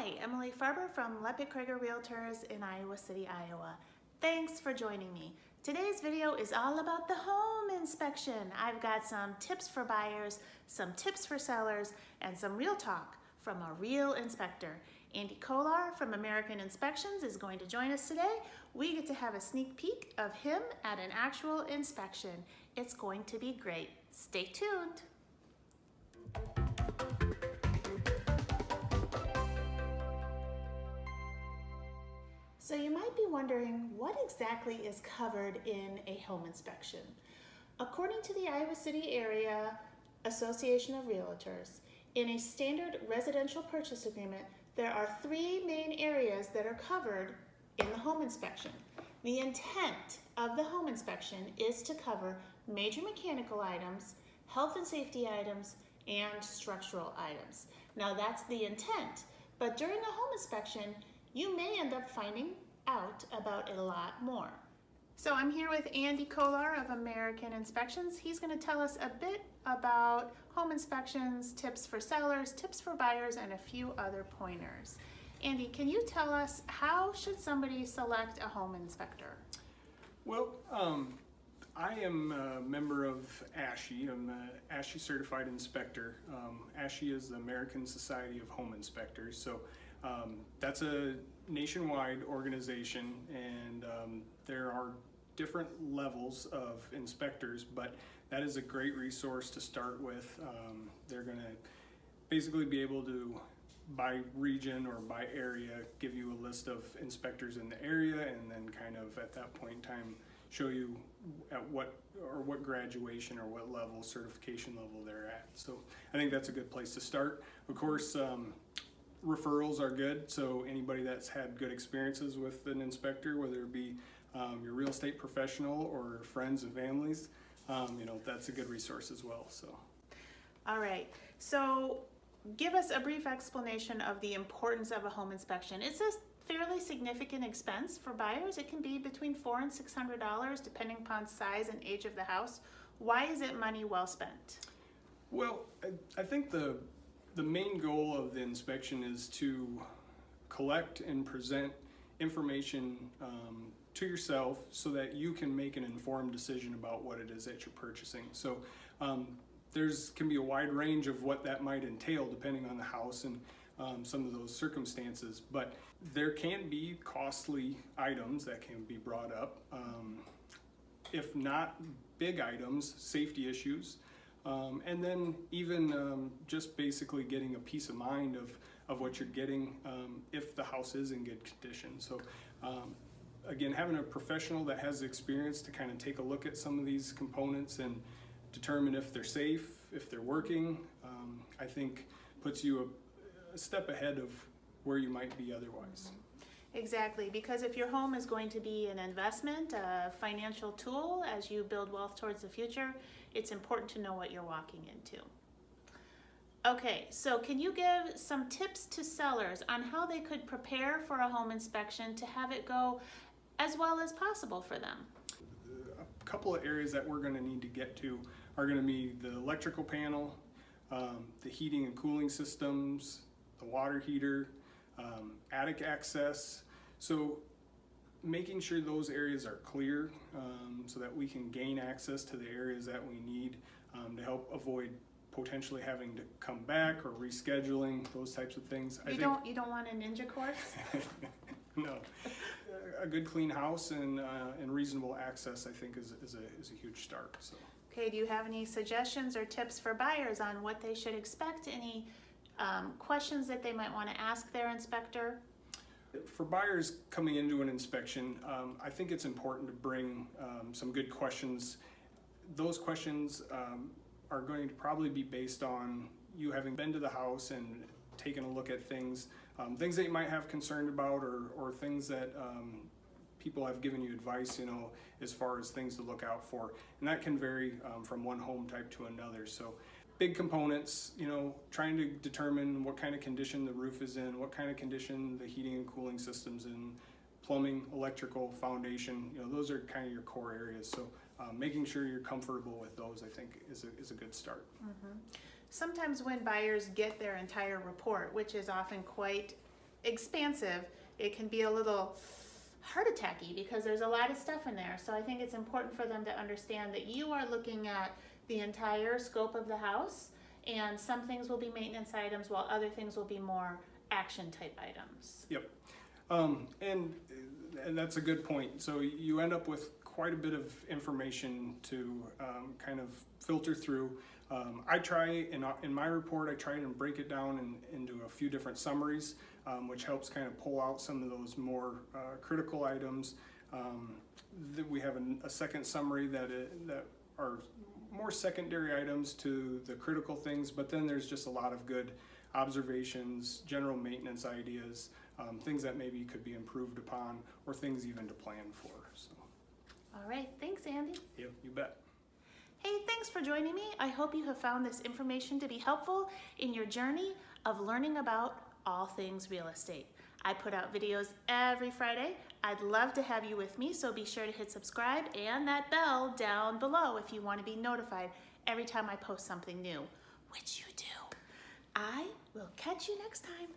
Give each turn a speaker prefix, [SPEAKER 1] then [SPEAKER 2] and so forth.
[SPEAKER 1] Hi, Emily Farber from Lepic Crager Realtors in Iowa City, Iowa. Thanks for joining me. Today's video is all about the home inspection. I've got some tips for buyers, some tips for sellers, and some real talk from a real inspector. Andy Kolar from American Inspections is going to join us today. We get to have a sneak peek of him at an actual inspection. It's going to be great. Stay tuned. So you might be wondering what exactly is covered in a home inspection. According to the Iowa City Area Association of Realtors, in a standard residential purchase agreement, there are three main areas that are covered in the home inspection. The intent of the home inspection is to cover major mechanical items, health and safety items, and structural items. Now that's the intent, but during a home inspection, you may end up finding out about a lot more. So I'm here with Andy Kolar of American Inspections. He's going to tell us a bit about home inspections, tips for sellers, tips for buyers, and a few other pointers. Andy, can you tell us how should somebody select a home inspector?
[SPEAKER 2] Well, I am a member of ASHI. I'm an ASHI certified inspector. ASHI is the American Society of Home Inspectors. So that's a nationwide organization, and there are different levels of inspectors, but that is a great resource to start with. They're going to basically be able to, by region or by area, give you a list of inspectors in the area, and then kind of at that point in time show you at what graduation or what level, certification level they're at. So I think that's a good place to start. Of course, referrals are good, so anybody that's had good experiences with an inspector, whether it be your real estate professional or friends and families, that's a good resource as well. So,
[SPEAKER 1] all right, so give us a brief explanation of the importance of a home inspection. It's a fairly significant expense for buyers. It can be between $400 and $600 depending upon size and age of the house. Why is it money well spent?
[SPEAKER 2] Well, I think the main goal of the inspection is to collect and present information to yourself so that you can make an informed decision about what it is that you're purchasing. So there's can be a wide range of what that might entail depending on the house and some of those circumstances, but there can be costly items that can be brought up. If not big items, safety issues. And then even just basically getting a peace of mind of what you're getting if the house is in good condition. So again, having a professional that has experience to kind of take a look at some of these components and determine if they're safe, if they're working, I think puts you a step ahead of where you might be otherwise.
[SPEAKER 1] Exactly, because if your home is going to be an investment, a financial tool as you build wealth towards the future, it's important to know what you're walking into. Okay, so can you give some tips to sellers on how they could prepare for a home inspection to have it go as well as possible for them?
[SPEAKER 2] A couple of areas that we're going to need to get to are going to be the electrical panel, the heating and cooling systems, the water heater, attic access. So making sure those areas are clear so that we can gain access to the areas that we need to help avoid potentially having to come back or rescheduling, those types of things.
[SPEAKER 1] You don't want a ninja course?
[SPEAKER 2] No. A good clean house and reasonable access, I think, is a huge start. So.
[SPEAKER 1] Okay, do you have any suggestions or tips for buyers on what they should expect? Any questions that they might want to ask their inspector?
[SPEAKER 2] For buyers coming into an inspection, I think it's important to bring some good questions. Those questions are going to probably be based on you having been to the house and taken a look at things, things that you might have concerned about, or things that people have given you advice, as far as things to look out for. And that can vary from one home type to another. So big components, trying to determine what kind of condition the roof is in, what kind of condition the heating and cooling system's in, plumbing, electrical, foundation, those are kind of your core areas. So making sure you're comfortable with those, I think, is a good start.
[SPEAKER 1] Mm-hmm. Sometimes when buyers get their entire report, which is often quite expansive, it can be a little heart attacky because there's a lot of stuff in there. So I think it's important for them to understand that you are looking at the entire scope of the house, and some things will be maintenance items while other things will be more action type items.
[SPEAKER 2] Yep. And that's a good point. So you end up with quite a bit of information to kind of filter through. I try, in my report, I try and break it down into a few different summaries, which helps kind of pull out some of those more critical items. We have a second summary that are more secondary items to the critical things, but then there's just a lot of good observations, general maintenance ideas, things that maybe could be improved upon, or things even to plan for. So.
[SPEAKER 1] All right, thanks, Andy.
[SPEAKER 2] Yeah, you bet.
[SPEAKER 1] Hey, thanks for joining me. I hope you have found this information to be helpful in your journey of learning about all things real estate. I put out videos every Friday. I'd love to have you with me, so be sure to hit subscribe and that bell down below if you want to be notified every time I post something new, which you do. I will catch you next time.